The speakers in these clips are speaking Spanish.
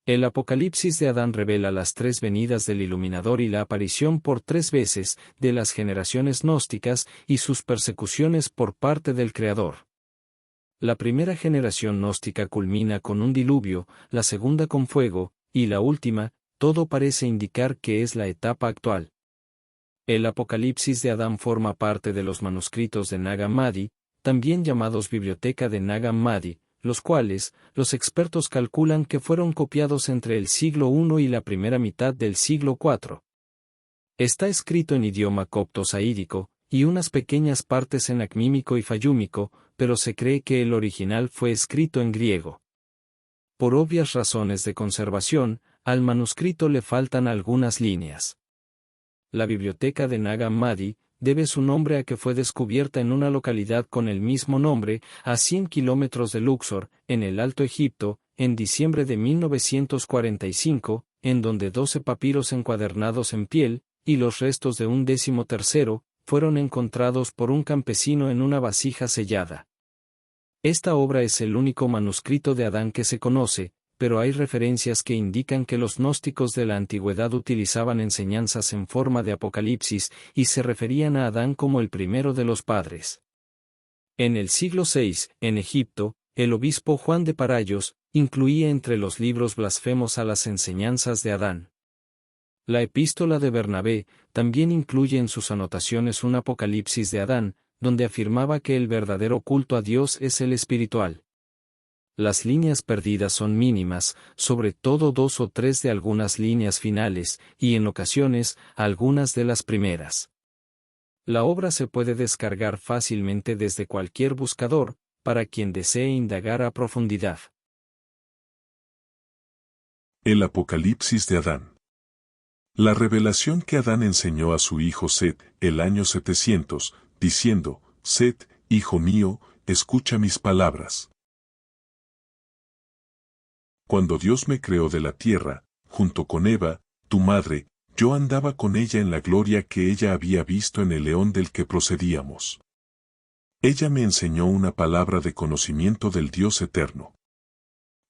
El Apocalipsis de Adán revela las tres venidas del Iluminador y la aparición por 3 veces de las generaciones gnósticas y sus persecuciones por parte del Creador. La primera generación gnóstica culmina con un diluvio, la segunda con fuego, y la última, todo parece indicar que es la etapa actual. El Apocalipsis de Adán forma parte de los manuscritos de Nag Hammadi, también llamados Biblioteca de Nag Hammadi, los cuales, los expertos calculan que fueron copiados entre el siglo I y la primera mitad del siglo IV. Está escrito en idioma copto-saídico, y unas pequeñas partes en acmímico y fayúmico, pero se cree que el original fue escrito en griego. Por obvias razones de conservación, al manuscrito le faltan algunas líneas. La biblioteca de Nag Hammadi debe su nombre a que fue descubierta en una localidad con el mismo nombre, a 100 kilómetros de Luxor, en el Alto Egipto, en diciembre de 1945, en donde 12 papiros encuadernados en piel, y los restos de un 13º, fueron encontrados por un campesino en una vasija sellada. Esta obra es el único manuscrito de Adán que se conoce, pero hay referencias que indican que los gnósticos de la antigüedad utilizaban enseñanzas en forma de apocalipsis y se referían a Adán como el primero de los padres. En el siglo VI, en Egipto, el obispo Juan de Parayos incluía entre los libros blasfemos a las enseñanzas de Adán. La epístola de Bernabé también incluye en sus anotaciones un apocalipsis de Adán, donde afirmaba que el verdadero culto a Dios es el espiritual. Las líneas perdidas son mínimas, sobre todo 2 o 3 de algunas líneas finales, y en ocasiones, algunas de las primeras. La obra se puede descargar fácilmente desde cualquier buscador, para quien desee indagar a profundidad. El Apocalipsis de Adán. La revelación que Adán enseñó a su hijo Set, el año 700, diciendo: Set, hijo mío, escucha mis palabras. Cuando Dios me creó de la tierra, junto con Eva, tu madre, yo andaba con ella en la gloria que ella había visto en el león del que procedíamos. Ella me enseñó una palabra de conocimiento del Dios eterno.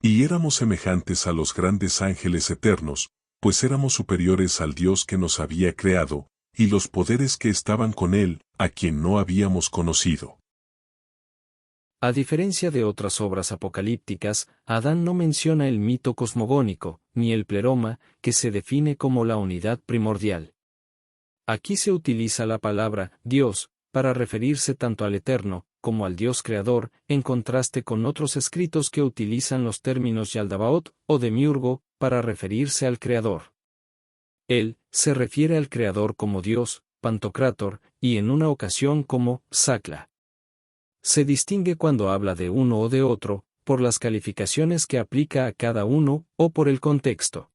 Y éramos semejantes a los grandes ángeles eternos, pues éramos superiores al Dios que nos había creado, y los poderes que estaban con Él, a quien no habíamos conocido. A diferencia de otras obras apocalípticas, Adán no menciona el mito cosmogónico, ni el pleroma, que se define como la unidad primordial. Aquí se utiliza la palabra Dios, para referirse tanto al Eterno, como al Dios Creador, en contraste con otros escritos que utilizan los términos Yaldabaoth o Demiurgo, para referirse al Creador. Él se refiere al Creador como Dios, Pantocrátor, y en una ocasión como Sacla. Se distingue cuando habla de uno o de otro, por las calificaciones que aplica a cada uno, o por el contexto.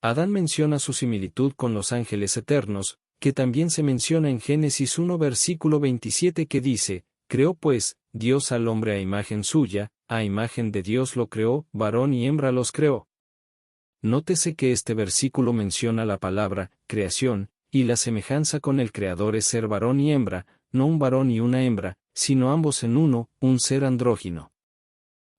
Adán menciona su similitud con los ángeles eternos, que también se menciona en Génesis 1 versículo 27 que dice: Creó pues, Dios al hombre a imagen suya, a imagen de Dios lo creó, varón y hembra los creó. Nótese que este versículo menciona la palabra, creación, y la semejanza con el Creador es ser varón y hembra, no un varón y una hembra, sino ambos en uno, un ser andrógino.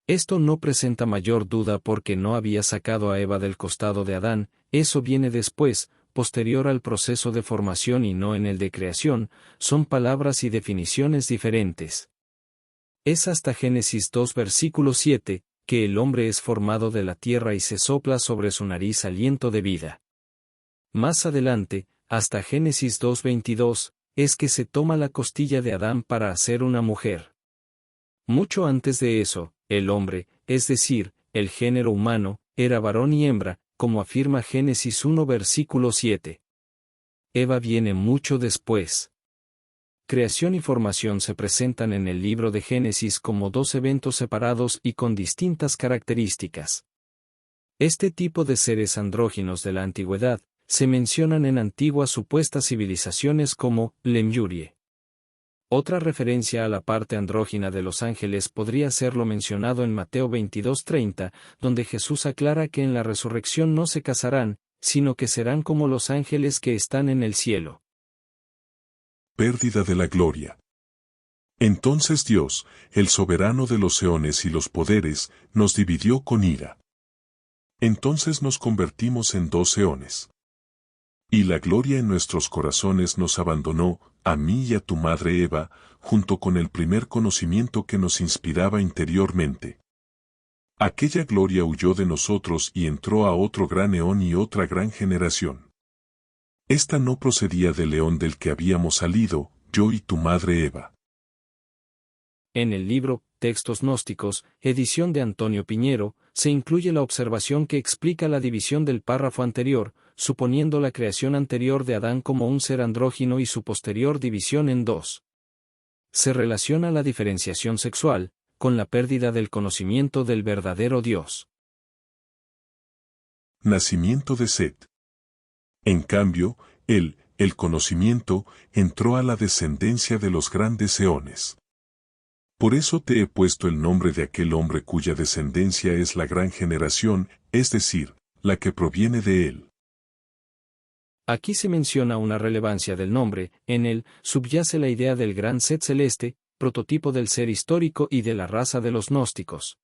Esto no presenta mayor duda porque no había sacado a Eva del costado de Adán, eso viene después, posterior al proceso de formación y no en el de creación, son palabras y definiciones diferentes. Es hasta Génesis 2 versículo 7, que el hombre es formado de la tierra y se sopla sobre su nariz aliento de vida. Más adelante, hasta Génesis 2:22, es que se toma la costilla de Adán para hacer una mujer. Mucho antes de eso, el hombre, es decir, el género humano, era varón y hembra, como afirma Génesis 1 versículo 7. Eva viene mucho después. Creación y formación se presentan en el libro de Génesis como 2 eventos separados y con distintas características. Este tipo de seres andróginos de la antigüedad se mencionan en antiguas supuestas civilizaciones como Lemurie. Otra referencia a la parte andrógina de los ángeles podría ser lo mencionado en Mateo 22:30, donde Jesús aclara que en la resurrección no se casarán, sino que serán como los ángeles que están en el cielo. Pérdida de la gloria. Entonces Dios, el soberano de los eones y los poderes, nos dividió con ira. Entonces nos convertimos en 2 eones. Y la gloria en nuestros corazones nos abandonó, a mí y a tu madre Eva, junto con el primer conocimiento que nos inspiraba interiormente. Aquella gloria huyó de nosotros y entró a otro gran eón y otra gran generación. Esta no procedía del eón del que habíamos salido, yo y tu madre Eva. En el libro Textos Gnósticos, edición de Antonio Piñero, se incluye la observación que explica la división del párrafo anterior, suponiendo la creación anterior de Adán como un ser andrógino y su posterior división en 2. Se relaciona la diferenciación sexual con la pérdida del conocimiento del verdadero Dios. Nacimiento de Set. En cambio, el conocimiento, entró a la descendencia de los grandes eones. Por eso te he puesto el nombre de aquel hombre cuya descendencia es la gran generación, es decir, la que proviene de él. Aquí se menciona una relevancia del nombre, en él subyace la idea del gran Set celeste, prototipo del ser histórico y de la raza de los gnósticos.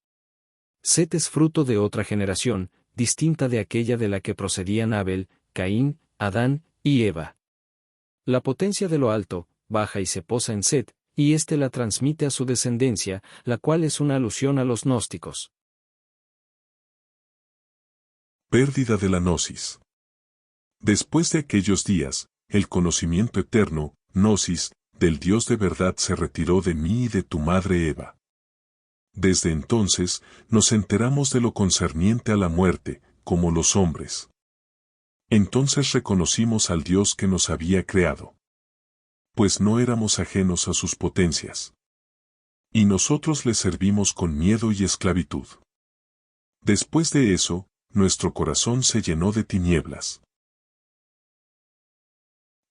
Set es fruto de otra generación, distinta de aquella de la que procedían Abel, Caín, Adán y Eva. La potencia de lo alto, baja y se posa en Set, y éste la transmite a su descendencia, la cual es una alusión a los gnósticos. Pérdida de la gnosis. Después de aquellos días, el conocimiento eterno, gnosis, del Dios de verdad se retiró de mí y de tu madre Eva. Desde entonces, nos enteramos de lo concerniente a la muerte, como los hombres. Entonces reconocimos al Dios que nos había creado. Pues no éramos ajenos a sus potencias. Y nosotros le servimos con miedo y esclavitud. Después de eso, nuestro corazón se llenó de tinieblas.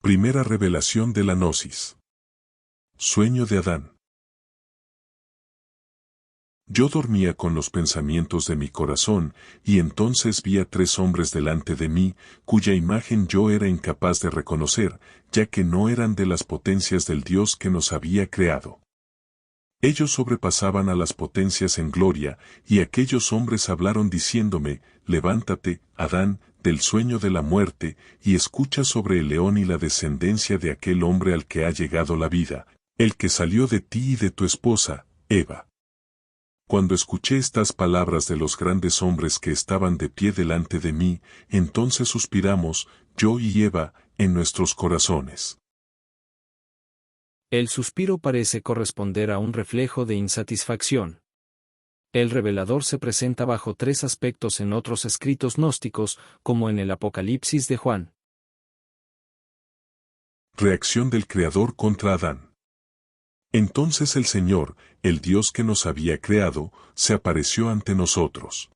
Primera revelación de la gnosis. Sueño de Adán. Yo dormía con los pensamientos de mi corazón, y entonces vi a 3 hombres delante de mí, cuya imagen yo era incapaz de reconocer, ya que no eran de las potencias del Dios que nos había creado. Ellos sobrepasaban a las potencias en gloria, y aquellos hombres hablaron diciéndome, levántate, Adán, del sueño de la muerte, y escucha sobre el león y la descendencia de aquel hombre al que ha llegado la vida, el que salió de ti y de tu esposa, Eva. Cuando escuché estas palabras de los grandes hombres que estaban de pie delante de mí, entonces suspiramos, yo y Eva, en nuestros corazones. El suspiro parece corresponder a un reflejo de insatisfacción. El revelador se presenta bajo 3 aspectos en otros escritos gnósticos, como en el Apocalipsis de Juan. Reacción del Creador contra Adán. Entonces el Señor, el Dios que nos había creado, se apareció ante nosotros.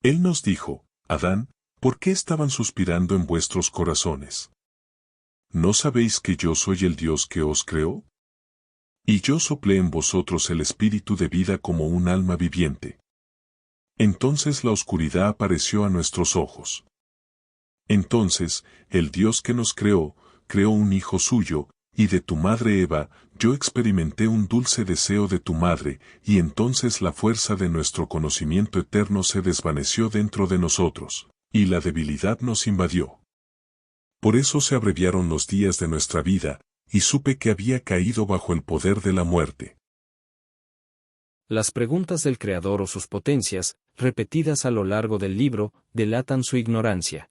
Él nos dijo, Adán, ¿por qué estaban suspirando en vuestros corazones? ¿No sabéis que yo soy el Dios que os creó? Y yo soplé en vosotros el espíritu de vida como un alma viviente. Entonces la oscuridad apareció a nuestros ojos. Entonces, el Dios que nos creó, creó un hijo suyo, y de tu madre Eva, yo experimenté un dulce deseo de tu madre, y entonces la fuerza de nuestro conocimiento eterno se desvaneció dentro de nosotros, y la debilidad nos invadió. Por eso se abreviaron los días de nuestra vida, y supe que había caído bajo el poder de la muerte. Las preguntas del Creador o sus potencias, repetidas a lo largo del libro, delatan su ignorancia.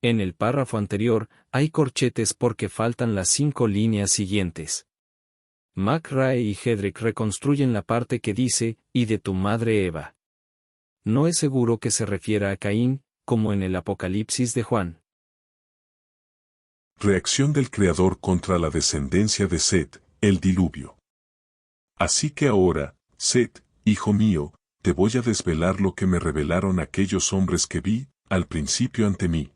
En el párrafo anterior, hay corchetes porque faltan las 5 líneas siguientes. McRae y Hedrick reconstruyen la parte que dice, y de tu madre Eva. No es seguro que se refiera a Caín, como en el Apocalipsis de Juan. Reacción del Creador contra la descendencia de Set, el diluvio. Así que ahora, Set, hijo mío, te voy a desvelar lo que me revelaron aquellos hombres que vi, al principio ante mí.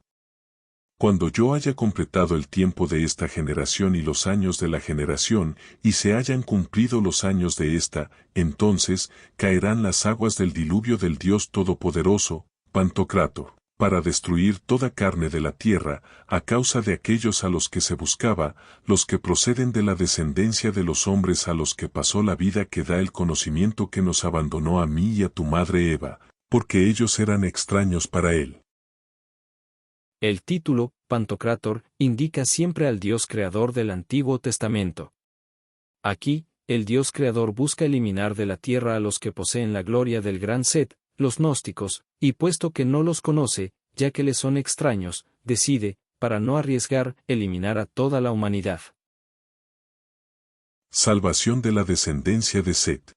Cuando yo haya completado el tiempo de esta generación y los años de la generación, y se hayan cumplido los años de esta, entonces caerán las aguas del diluvio del Dios Todopoderoso, Pantocrátor, para destruir toda carne de la tierra, a causa de aquellos a los que se buscaba, los que proceden de la descendencia de los hombres a los que pasó la vida que da el conocimiento que nos abandonó a mí y a tu madre Eva, porque ellos eran extraños para él. El título, Pantocrátor, indica siempre al Dios creador del Antiguo Testamento. Aquí, el Dios creador busca eliminar de la tierra a los que poseen la gloria del gran Set, los gnósticos, y puesto que no los conoce, ya que les son extraños, decide, para no arriesgar, eliminar a toda la humanidad. Salvación de la descendencia de Set.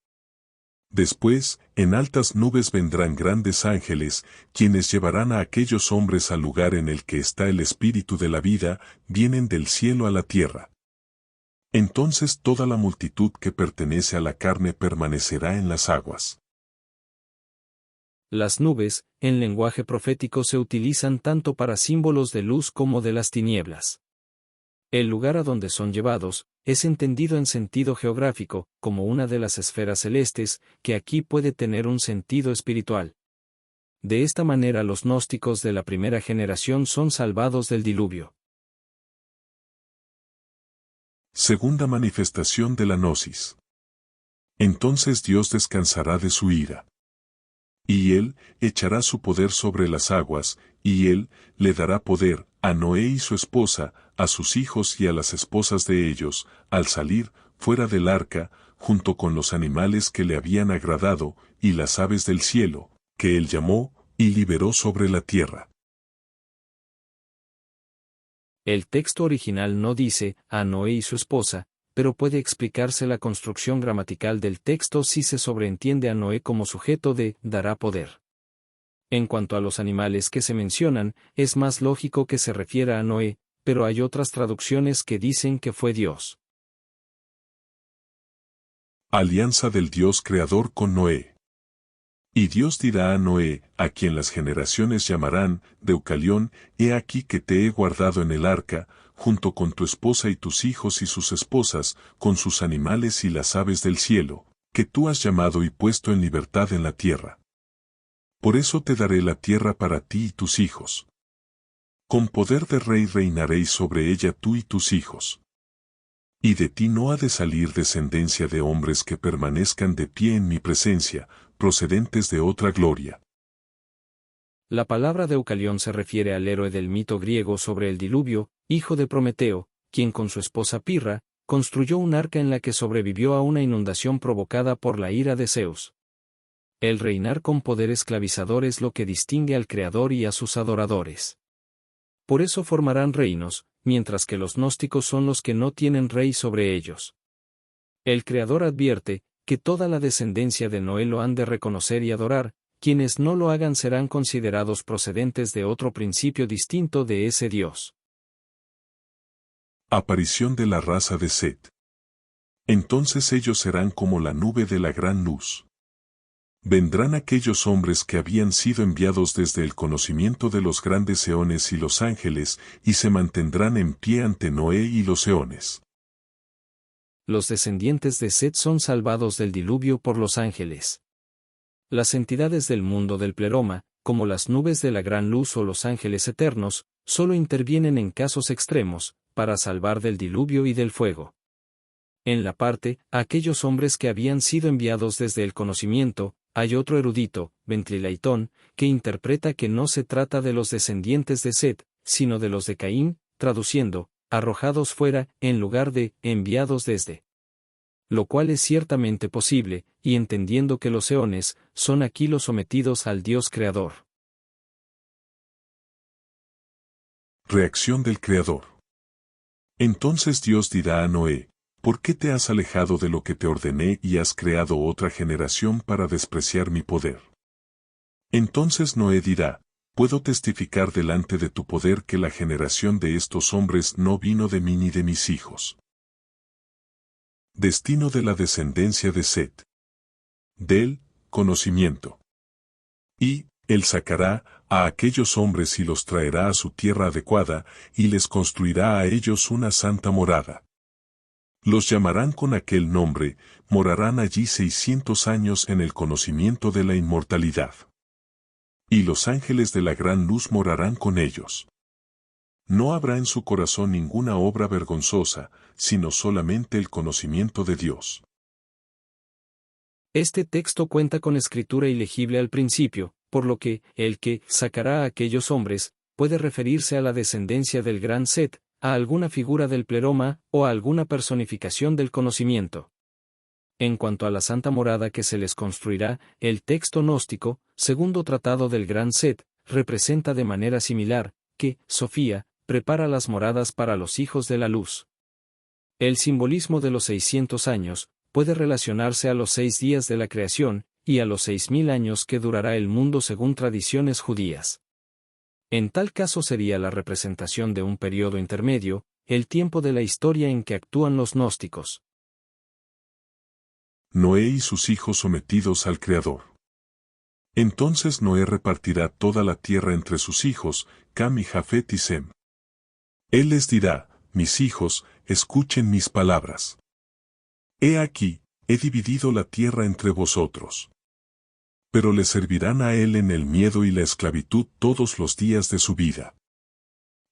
Después, en altas nubes vendrán grandes ángeles, quienes llevarán a aquellos hombres al lugar en el que está el espíritu de la vida, vienen del cielo a la tierra. Entonces toda la multitud que pertenece a la carne permanecerá en las aguas. Las nubes, en lenguaje profético se utilizan tanto para símbolos de luz como de las tinieblas. El lugar a donde son llevados, es entendido en sentido geográfico, como una de las esferas celestes, que aquí puede tener un sentido espiritual. De esta manera los gnósticos de la primera generación son salvados del diluvio. Segunda manifestación de la gnosis. Entonces Dios descansará de su ira. Y él echará su poder sobre las aguas, y él le dará poder a Noé y su esposa, a sus hijos y a las esposas de ellos, al salir fuera del arca, junto con los animales que le habían agradado, y las aves del cielo, que él llamó, y liberó sobre la tierra. El texto original no dice, a Noé y su esposa, pero puede explicarse la construcción gramatical del texto si se sobreentiende a Noé como sujeto de, dará poder. En cuanto a los animales que se mencionan, es más lógico que se refiera a Noé, pero hay otras traducciones que dicen que fue Dios. Alianza del Dios creador con Noé. Y Dios dirá a Noé, a quien las generaciones llamarán, Deucalión, he aquí que te he guardado en el arca, junto con tu esposa y tus hijos y sus esposas, con sus animales y las aves del cielo, que tú has llamado y puesto en libertad en la tierra. Por eso te daré la tierra para ti y tus hijos. Con poder de rey reinaréis sobre ella tú y tus hijos. Y de ti no ha de salir descendencia de hombres que permanezcan de pie en mi presencia, procedentes de otra gloria. La palabra Deucalión se refiere al héroe del mito griego sobre el diluvio, hijo de Prometeo, quien con su esposa Pirra, construyó un arca en la que sobrevivió a una inundación provocada por la ira de Zeus. El reinar con poder esclavizador es lo que distingue al Creador y a sus adoradores. Por eso formarán reinos, mientras que los gnósticos son los que no tienen rey sobre ellos. El Creador advierte, que toda la descendencia de Noé lo han de reconocer y adorar, quienes no lo hagan serán considerados procedentes de otro principio distinto de ese Dios. Aparición de la raza de Set. Entonces ellos serán como la nube de la gran luz. Vendrán aquellos hombres que habían sido enviados desde el conocimiento de los grandes eones y los ángeles, y se mantendrán en pie ante Noé y los eones. Los descendientes de Set son salvados del diluvio por los ángeles. Las entidades del mundo del pleroma, como las nubes de la gran luz o los ángeles eternos, solo intervienen en casos extremos, para salvar del diluvio y del fuego. En la parte, aquellos hombres que habían sido enviados desde el conocimiento, hay otro erudito, Ventrilaitón, que interpreta que no se trata de los descendientes de Set, sino de los de Caín, traduciendo, arrojados fuera, en lugar de, enviados desde. Lo cual es ciertamente posible, y entendiendo que los eones, son aquí los sometidos al Dios Creador. Reacción del Creador. Entonces Dios dirá a Noé, ¿por qué te has alejado de lo que te ordené y has creado otra generación para despreciar mi poder? Entonces Noé dirá, puedo testificar delante de tu poder que la generación de estos hombres no vino de mí ni de mis hijos. Destino de la descendencia de Set. Del conocimiento. Y él sacará a aquellos hombres y los traerá a su tierra adecuada, y les construirá a ellos una santa morada. Los llamarán con aquel nombre, morarán allí 600 años en el conocimiento de la inmortalidad. Y los ángeles de la gran luz morarán con ellos. No habrá en su corazón ninguna obra vergonzosa, sino solamente el conocimiento de Dios. Este texto cuenta con escritura ilegible al principio, por lo que el que sacará a aquellos hombres puede referirse a la descendencia del gran Set, a alguna figura del pleroma o a alguna personificación del conocimiento. En cuanto a la santa morada que se les construirá, el texto gnóstico, segundo tratado del gran Set, representa de manera similar, que, Sofía, prepara las moradas para los hijos de la luz. El simbolismo de los 600 años, puede relacionarse a los 6 días de la creación, y a los 6000 años que durará el mundo según tradiciones judías. En tal caso sería la representación de un periodo intermedio, el tiempo de la historia en que actúan los gnósticos. Noé y sus hijos sometidos al Creador. Entonces Noé repartirá toda la tierra entre sus hijos, Cam y Jafet y Sem. Él les dirá, mis hijos, escuchen mis palabras. He aquí, he dividido la tierra entre vosotros. Pero le servirán a él en el miedo y la esclavitud todos los días de su vida.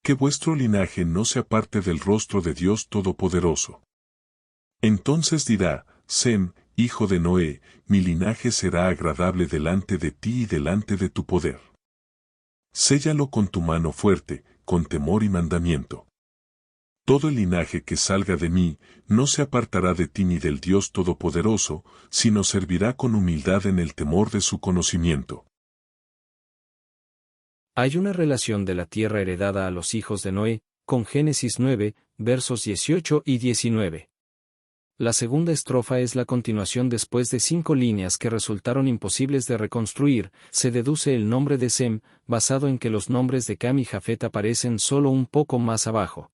Que vuestro linaje no se aparte del rostro de Dios Todopoderoso. Entonces dirá, Sem, hijo de Noé, mi linaje será agradable delante de ti y delante de tu poder. Séllalo con tu mano fuerte, con temor y mandamiento. Todo el linaje que salga de mí, no se apartará de ti ni del Dios Todopoderoso, sino servirá con humildad en el temor de su conocimiento. Hay una relación de la tierra heredada a los hijos de Noé, con Génesis 9, versos 18 y 19. La segunda estrofa es la continuación después de 5 líneas que resultaron imposibles de reconstruir, se deduce el nombre de Sem, basado en que los nombres de Cam y Jafet aparecen solo un poco más abajo.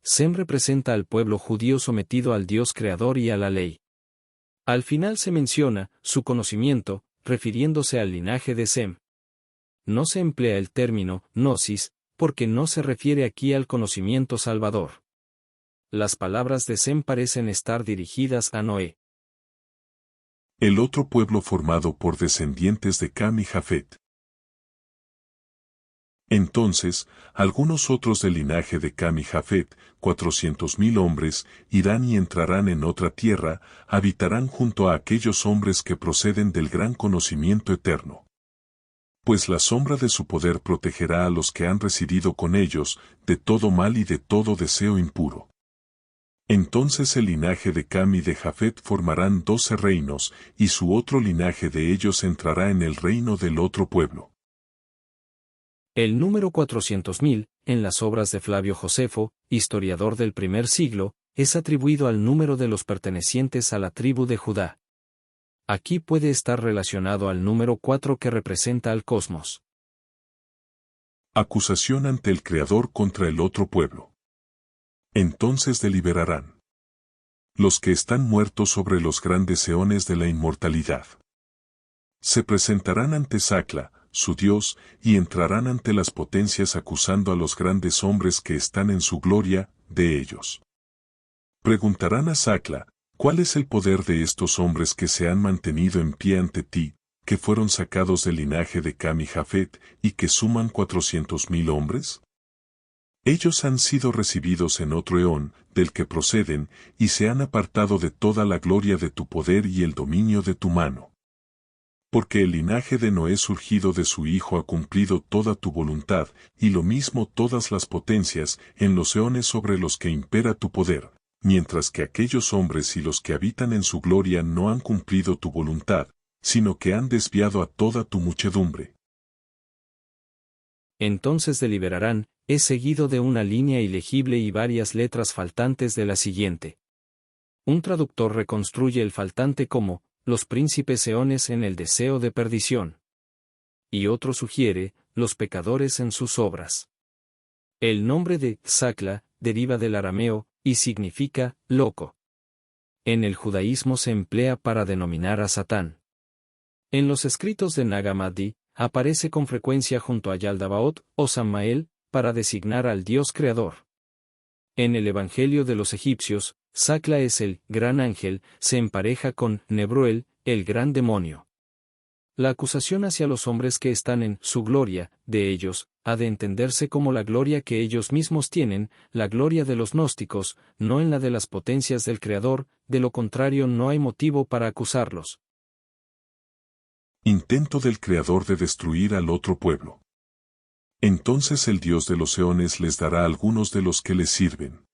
Sem representa al pueblo judío sometido al Dios creador y a la ley. Al final se menciona su conocimiento, refiriéndose al linaje de Sem. No se emplea el término gnosis, porque no se refiere aquí al conocimiento salvador. Las palabras de Sem parecen estar dirigidas a Noé. El otro pueblo formado por descendientes de Cam y Jafet. Entonces, algunos otros del linaje de Cam y Jafet, 400,000 hombres, irán y entrarán en otra tierra, habitarán junto a aquellos hombres que proceden del gran conocimiento eterno. Pues la sombra de su poder protegerá a los que han residido con ellos, de todo mal y de todo deseo impuro. Entonces el linaje de Cam y de Jafet formarán 12 reinos, y su otro linaje de ellos entrará en el reino del otro pueblo. El número 400,000, en las obras de Flavio Josefo, historiador del primer siglo, es atribuido al número de los pertenecientes a la tribu de Judá. Aquí puede estar relacionado al número 4 que representa al cosmos. Acusación ante el Creador contra el otro pueblo. Entonces deliberarán los que están muertos sobre los grandes eones de la inmortalidad. Se presentarán ante Sacla, su Dios, y entrarán ante las potencias acusando a los grandes hombres que están en su gloria, de ellos. Preguntarán a Sacla, ¿cuál es el poder de estos hombres que se han mantenido en pie ante ti, que fueron sacados del linaje de Cam y Jafet, y que suman 400,000 hombres? Ellos han sido recibidos en otro eón, del que proceden, y se han apartado de toda la gloria de tu poder y el dominio de tu mano. Porque el linaje de Noé surgido de su hijo ha cumplido toda tu voluntad, y lo mismo todas las potencias, en los eones sobre los que impera tu poder, mientras que aquellos hombres y los que habitan en su gloria no han cumplido tu voluntad, sino que han desviado a toda tu muchedumbre. Entonces deliberarán, es seguido de una línea ilegible y varias letras faltantes de la siguiente. Un traductor reconstruye el faltante como, los príncipes eones en el deseo de perdición. Y otro sugiere, los pecadores en sus obras. El nombre de Sacla deriva del arameo, y significa, loco. En el judaísmo se emplea para denominar a Satán. En los escritos de Nag Hammadi, aparece con frecuencia junto a Yaldabaoth o Samael, para designar al Dios creador. En el Evangelio de los egipcios, Sacla es el gran ángel, se empareja con Nebruel, el gran demonio. La acusación hacia los hombres que están en su gloria, de ellos, ha de entenderse como la gloria que ellos mismos tienen, la gloria de los gnósticos, no en la de las potencias del Creador, de lo contrario no hay motivo para acusarlos. Intento del Creador de destruir al otro pueblo. Entonces el Dios de los eones les dará a algunos de los que les sirven.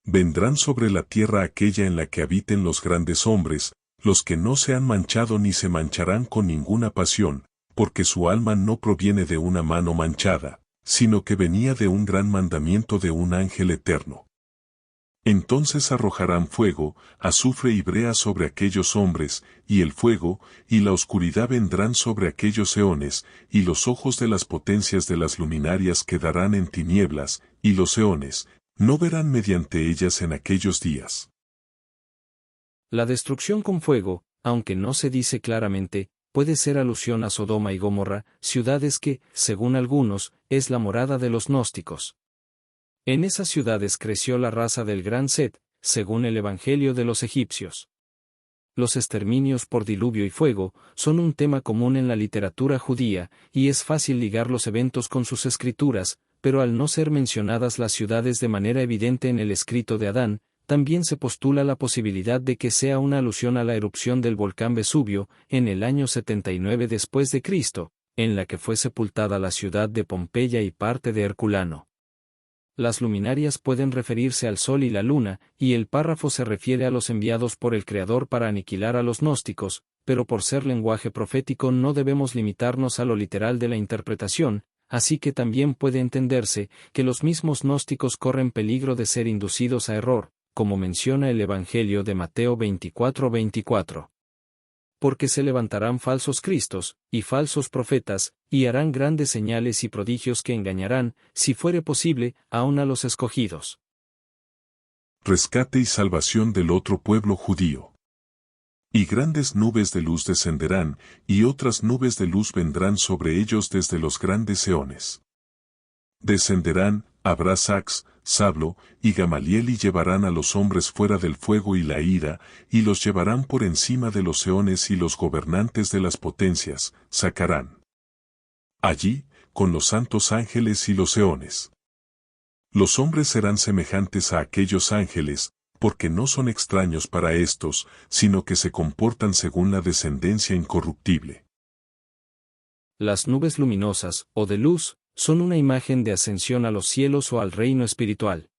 Vendrán sobre la tierra aquella en la que habiten los grandes hombres, los que no se han manchado ni se mancharán con ninguna pasión, porque su alma no proviene de una mano manchada, sino que venía de un gran mandamiento de un ángel eterno. Entonces arrojarán fuego, azufre y brea sobre aquellos hombres, y el fuego, y la oscuridad vendrán sobre aquellos eones, y los ojos de las potencias de las luminarias quedarán en tinieblas, y los eones, no verán mediante ellas en aquellos días. La destrucción con fuego, aunque no se dice claramente, puede ser alusión a Sodoma y Gomorra, ciudades que, según algunos, es la morada de los gnósticos. En esas ciudades creció la raza del gran Set, según el Evangelio de los egipcios. Los exterminios por diluvio y fuego son un tema común en la literatura judía, y es fácil ligar los eventos con sus escrituras, pero al no ser mencionadas las ciudades de manera evidente en el escrito de Adán, también se postula la posibilidad de que sea una alusión a la erupción del volcán Vesubio, en el año 79 después de Cristo, en la que fue sepultada la ciudad de Pompeya y parte de Herculano. Las luminarias pueden referirse al sol y la luna, y el párrafo se refiere a los enviados por el Creador para aniquilar a los gnósticos, pero por ser lenguaje profético no debemos limitarnos a lo literal de la interpretación, así que también puede entenderse que los mismos gnósticos corren peligro de ser inducidos a error, como menciona el Evangelio de Mateo 24:24. Porque se levantarán falsos cristos, y falsos profetas, y harán grandes señales y prodigios que engañarán, si fuere posible, aun a los escogidos. Rescate y salvación del otro pueblo judío. Y grandes nubes de luz descenderán, y otras nubes de luz vendrán sobre ellos desde los grandes eones. Descenderán, habrá Sax, Sablo, y Gamaliel y llevarán a los hombres fuera del fuego y la ira, y los llevarán por encima de los eones y los gobernantes de las potencias, sacarán. Allí, con los santos ángeles y los eones. Los hombres serán semejantes a aquellos ángeles, porque no son extraños para estos, sino que se comportan según la descendencia incorruptible. Las nubes luminosas, o de luz, son una imagen de ascensión a los cielos o al reino espiritual.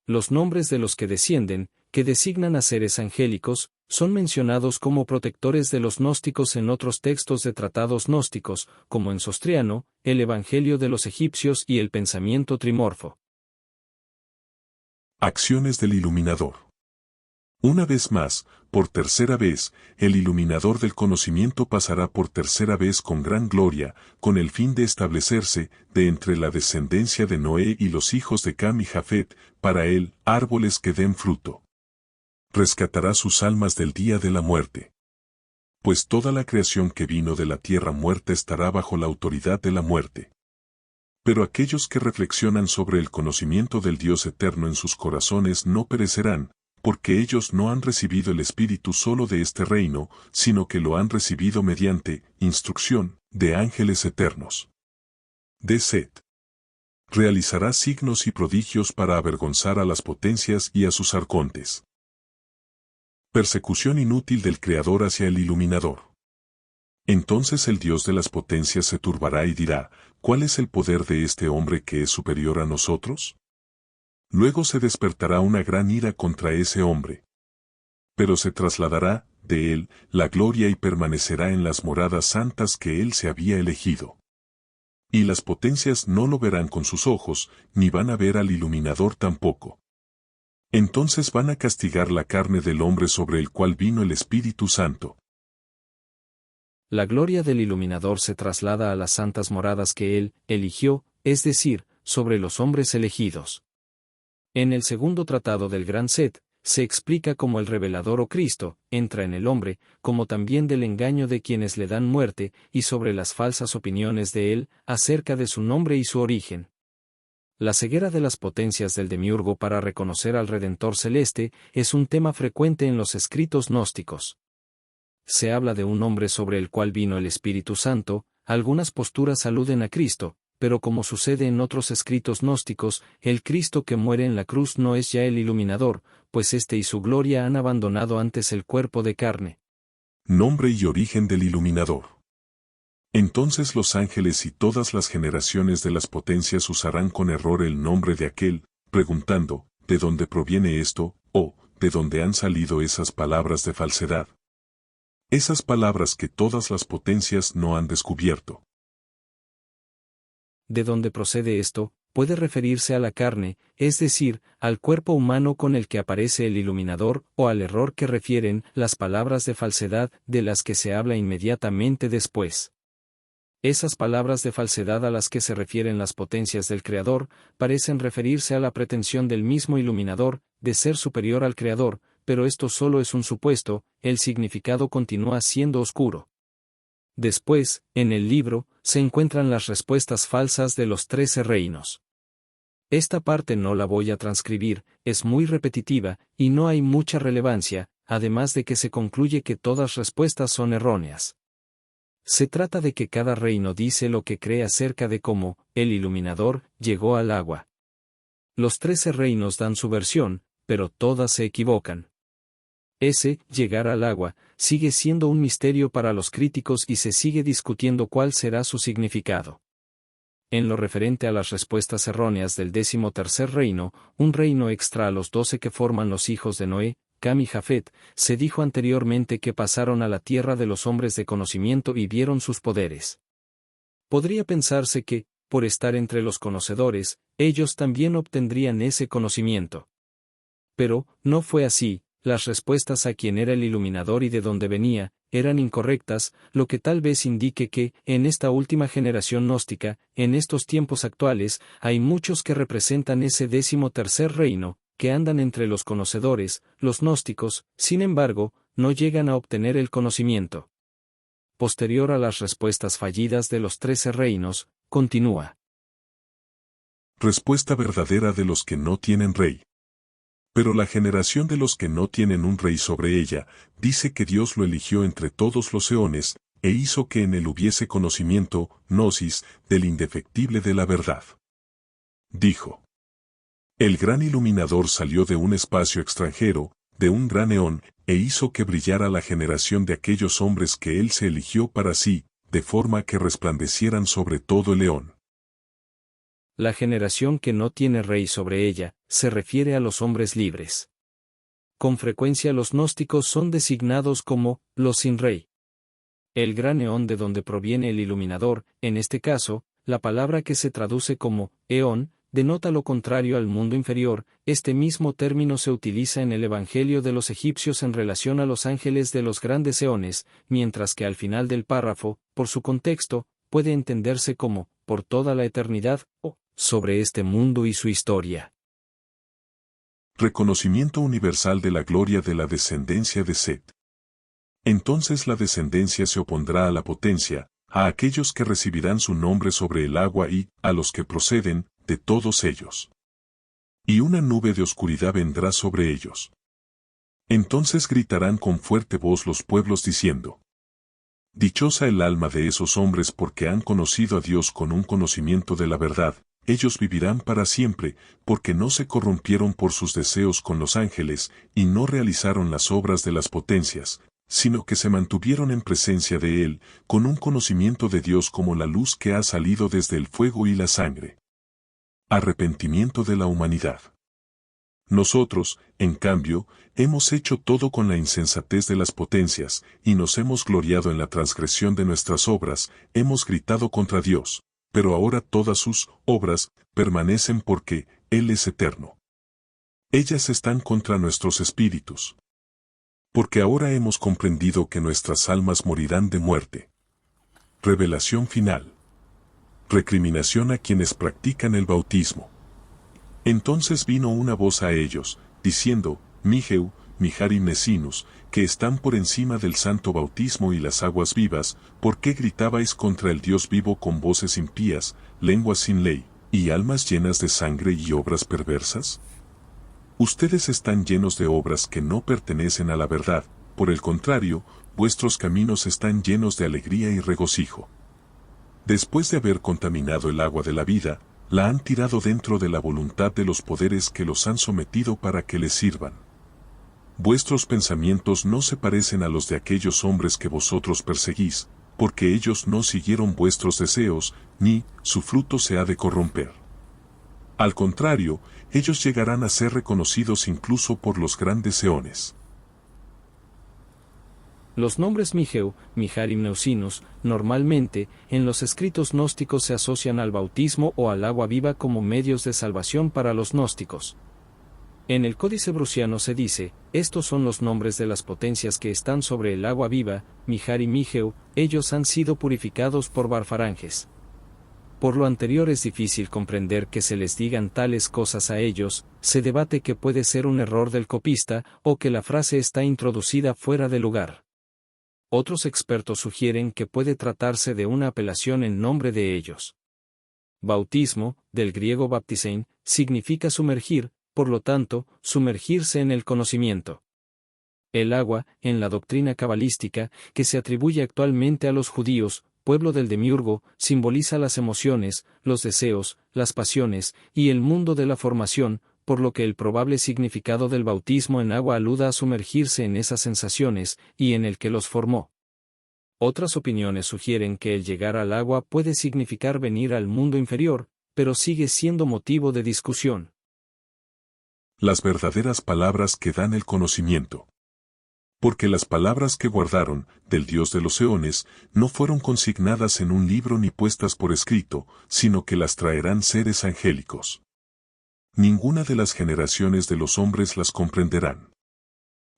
Los nombres de los que descienden, que designan a seres angélicos, son mencionados como protectores de los gnósticos en otros textos de tratados gnósticos, como en Sostriano, el Evangelio de los egipcios y el pensamiento trimorfo. Acciones del iluminador. Una vez más, por tercera vez, el iluminador del conocimiento pasará por tercera vez con gran gloria, con el fin de establecerse, de entre la descendencia de Noé y los hijos de Cam y Jafet, para él, árboles que den fruto. Rescatará sus almas del día de la muerte. Pues toda la creación que vino de la tierra muerta estará bajo la autoridad de la muerte. Pero aquellos que reflexionan sobre el conocimiento del Dios eterno en sus corazones no perecerán, porque ellos no han recibido el Espíritu solo de este reino, sino que lo han recibido mediante instrucción de ángeles eternos. De Set. Realizará signos y prodigios para avergonzar a las potencias y a sus arcontes. Persecución inútil del Creador hacia el iluminador. Entonces el Dios de las potencias se turbará y dirá, ¿cuál es el poder de este hombre que es superior a nosotros? Luego se despertará una gran ira contra ese hombre. Pero se trasladará, de él, la gloria y permanecerá en las moradas santas que él se había elegido. Y las potencias no lo verán con sus ojos, ni van a ver al iluminador tampoco. Entonces van a castigar la carne del hombre sobre el cual vino el Espíritu Santo. La gloria del iluminador se traslada a las santas moradas que él eligió, es decir, sobre los hombres elegidos. En el segundo tratado del Gran Set, se explica cómo el revelador o Cristo entra en el hombre, como también del engaño de quienes le dan muerte, y sobre las falsas opiniones de él, acerca de su nombre y su origen. La ceguera de las potencias del demiurgo para reconocer al Redentor celeste es un tema frecuente en los escritos gnósticos. Se habla de un hombre sobre el cual vino el Espíritu Santo, algunas posturas aluden a Cristo, pero como sucede en otros escritos gnósticos, el Cristo que muere en la cruz no es ya el iluminador, pues éste y su gloria han abandonado antes el cuerpo de carne. Nombre y origen del iluminador. Entonces los ángeles y todas las generaciones de las potencias usarán con error el nombre de aquel, preguntando, ¿de dónde proviene esto, o, de dónde han salido esas palabras de falsedad? Esas palabras que todas las potencias no han descubierto. De dónde procede esto, puede referirse a la carne, es decir, al cuerpo humano con el que aparece el iluminador, o al error que refieren las palabras de falsedad, de las que se habla inmediatamente después. Esas palabras de falsedad a las que se refieren las potencias del Creador, parecen referirse a la pretensión del mismo iluminador, de ser superior al Creador, pero esto solo es un supuesto, el significado continúa siendo oscuro. Después, en el libro, se encuentran las respuestas falsas de los 13 reinos. Esta parte no la voy a transcribir, es muy repetitiva, y no hay mucha relevancia, además de que se concluye que todas respuestas son erróneas. Se trata de que cada reino dice lo que cree acerca de cómo, el iluminador, llegó al agua. Los 13 reinos dan su versión, pero todas se equivocan. Ese, llegar al agua, sigue siendo un misterio para los críticos y se sigue discutiendo cuál será su significado. En lo referente a las respuestas erróneas del 13º reino, un reino extra a los 12 que forman los hijos de Noé, Cam y Jafet, se dijo anteriormente que pasaron a la tierra de los hombres de conocimiento y vieron sus poderes. Podría pensarse que, por estar entre los conocedores, ellos también obtendrían ese conocimiento. Pero, no fue así. Las respuestas a quién era el iluminador y de dónde venía, eran incorrectas, lo que tal vez indique que, en esta última generación gnóstica, en estos tiempos actuales, hay muchos que representan ese 13º reino, que andan entre los conocedores, los gnósticos, sin embargo, no llegan a obtener el conocimiento. Posterior a las respuestas fallidas de los 13 reinos, continúa. Respuesta verdadera de los que no tienen rey. Pero la generación de los que no tienen un rey sobre ella, dice que Dios lo eligió entre todos los eones, e hizo que en él hubiese conocimiento, gnosis, del indefectible de la verdad. Dijo. El gran iluminador salió de un espacio extranjero, de un gran eón, e hizo que brillara la generación de aquellos hombres que él se eligió para sí, de forma que resplandecieran sobre todo el eón. La generación que no tiene rey sobre ella, se refiere a los hombres libres. Con frecuencia los gnósticos son designados como los sin rey. El gran eón de donde proviene el iluminador, en este caso, la palabra que se traduce como eón, denota lo contrario al mundo inferior. Este mismo término se utiliza en el Evangelio de los egipcios en relación a los ángeles de los grandes eones, mientras que al final del párrafo, por su contexto, puede entenderse como, por toda la eternidad, o sobre este mundo y su historia. Reconocimiento universal de la gloria de la descendencia de Set. Entonces la descendencia se opondrá a la potencia, a aquellos que recibirán su nombre sobre el agua y, a los que proceden, de todos ellos. Y una nube de oscuridad vendrá sobre ellos. Entonces gritarán con fuerte voz los pueblos diciendo: Dichosa el alma de esos hombres porque han conocido a Dios con un conocimiento de la verdad. Ellos vivirán para siempre, porque no se corrompieron por sus deseos con los ángeles, y no realizaron las obras de las potencias, sino que se mantuvieron en presencia de Él, con un conocimiento de Dios como la luz que ha salido desde el fuego y la sangre. Arrepentimiento de la humanidad. Nosotros, en cambio, hemos hecho todo con la insensatez de las potencias, y nos hemos gloriado en la transgresión de nuestras obras, hemos gritado contra Dios. Pero ahora todas sus obras permanecen porque Él es eterno. Ellas están contra nuestros espíritus. Porque ahora hemos comprendido que nuestras almas morirán de muerte. Revelación final. Recriminación a quienes practican el bautismo. Entonces vino una voz a ellos, diciendo: Miheu, Mihari Nesinus, que están por encima del santo bautismo y las aguas vivas, ¿por qué gritabais contra el Dios vivo con voces impías, lenguas sin ley, y almas llenas de sangre y obras perversas? Ustedes están llenos de obras que no pertenecen a la verdad, por el contrario, vuestros caminos están llenos de alegría y regocijo. Después de haber contaminado el agua de la vida, la han tirado dentro de la voluntad de los poderes que los han sometido para que les sirvan. vuestros pensamientos no se parecen a los de aquellos hombres que vosotros perseguís, porque ellos no siguieron vuestros deseos, ni su fruto se ha de corromper. Al contrario, ellos llegarán a ser reconocidos incluso por los grandes eones. Los nombres Migeu, Mijarim Neusinus, normalmente, en los escritos gnósticos se asocian al bautismo o al agua viva como medios de salvación para los gnósticos. En el Códice Bruciano se dice, estos son los nombres de las potencias que están sobre el agua viva, Mijarim Migeu, ellos han sido purificados por Barfaranges. Por lo anterior es difícil comprender que se les digan tales cosas a ellos, se debate que puede ser un error del copista, o que la frase está introducida fuera de lugar. Otros expertos sugieren que puede tratarse de una apelación en nombre de ellos. Bautismo, del griego baptisein, significa sumergir, por lo tanto, sumergirse en el conocimiento. El agua, en la doctrina cabalística, que se atribuye actualmente a los judíos, pueblo del demiurgo, simboliza las emociones, los deseos, las pasiones, y el mundo de la formación, por lo que el probable significado del bautismo en agua aluda a sumergirse en esas sensaciones, y en el que los formó. Otras opiniones sugieren que el llegar al agua puede significar venir al mundo inferior, pero sigue siendo motivo de discusión. Las verdaderas palabras que dan el conocimiento. Porque las palabras que guardaron, del Dios de los eones, no fueron consignadas en un libro ni puestas por escrito, sino que las traerán seres angélicos. Ninguna de las generaciones de los hombres las comprenderán.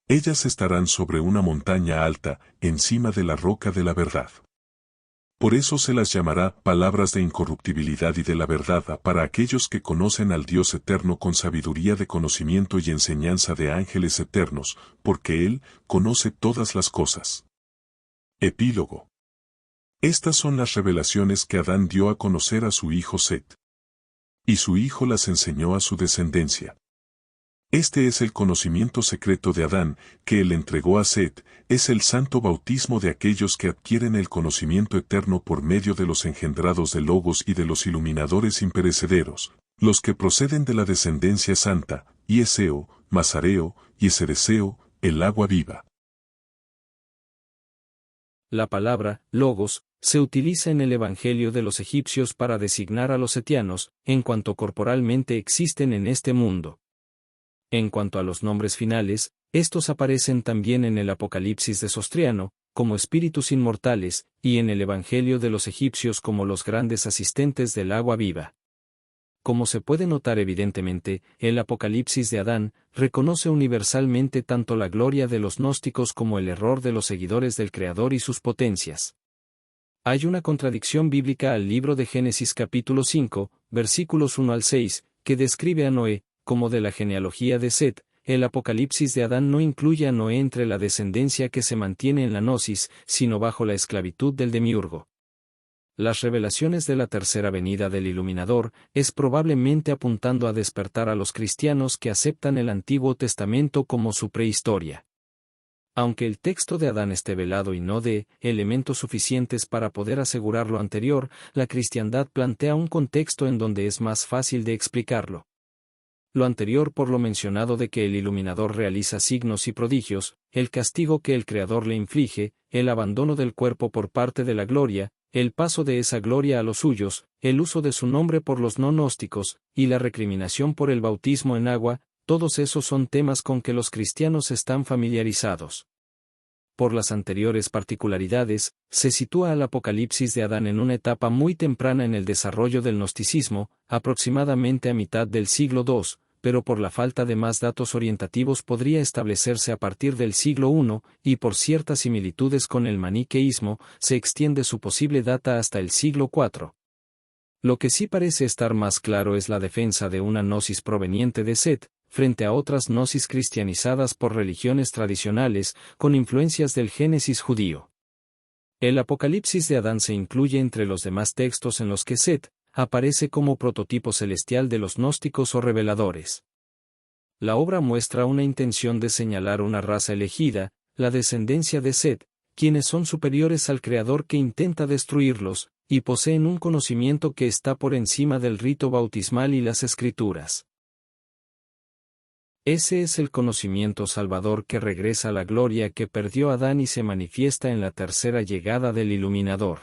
Ellas estarán sobre una montaña alta, encima de la roca de la verdad. Por eso se las llamará palabras de incorruptibilidad y de la verdad para aquellos que conocen al Dios eterno con sabiduría de conocimiento y enseñanza de ángeles eternos, porque Él conoce todas las cosas. Epílogo. Estas son las revelaciones que Adán dio a conocer a su hijo Set. Y su hijo las enseñó a su descendencia. Este es el conocimiento secreto de Adán, que él entregó a Set, es el santo bautismo de aquellos que adquieren el conocimiento eterno por medio de los engendrados de Logos y de los iluminadores imperecederos, los que proceden de la descendencia santa, Hieseo, Masareo, y Esereseo, el agua viva. La palabra, logos, se utiliza en el Evangelio de los egipcios para designar a los setianos, en cuanto corporalmente existen en este mundo. En cuanto a los nombres finales, estos aparecen también en el Apocalipsis de Sostriano, como espíritus inmortales, y en el Evangelio de los egipcios como los grandes asistentes del agua viva. Como se puede notar evidentemente, el Apocalipsis de Adán reconoce universalmente tanto la gloria de los gnósticos como el error de los seguidores del Creador y sus potencias. Hay una contradicción bíblica al libro de Génesis capítulo 5, versículos 1 al 6, que describe a Noé, como de la genealogía de Set. El Apocalipsis de Adán no incluye a Noé entre la descendencia que se mantiene en la gnosis, sino bajo la esclavitud del demiurgo. Las revelaciones de la tercera venida del Iluminador es probablemente apuntando a despertar a los cristianos que aceptan el Antiguo Testamento como su prehistoria. Aunque el texto de Adán esté velado y no dé elementos suficientes para poder asegurar lo anterior, la cristiandad plantea un contexto en donde es más fácil de explicarlo. Lo anterior por lo mencionado de que el Iluminador realiza signos y prodigios, el castigo que el Creador le inflige, el abandono del cuerpo por parte de la gloria, el paso de esa gloria a los suyos, el uso de su nombre por los no gnósticos, y la recriminación por el bautismo en agua, todos esos son temas con que los cristianos están familiarizados. Por las anteriores particularidades, se sitúa al Apocalipsis de Adán en una etapa muy temprana en el desarrollo del gnosticismo, aproximadamente a mitad del siglo II, pero por la falta de más datos orientativos podría establecerse a partir del siglo I, y por ciertas similitudes con el maniqueísmo, se extiende su posible data hasta el siglo IV. Lo que sí parece estar más claro es la defensa de una gnosis proveniente de Set, frente a otras gnosis cristianizadas por religiones tradicionales, con influencias del Génesis judío. El Apocalipsis de Adán se incluye entre los demás textos en los que Set aparece como prototipo celestial de los gnósticos o reveladores. La obra muestra una intención de señalar una raza elegida, la descendencia de Set, quienes son superiores al Creador que intenta destruirlos, y poseen un conocimiento que está por encima del rito bautismal y las Escrituras. Ese es el conocimiento salvador que regresa a la gloria que perdió Adán y se manifiesta en la tercera llegada del Iluminador.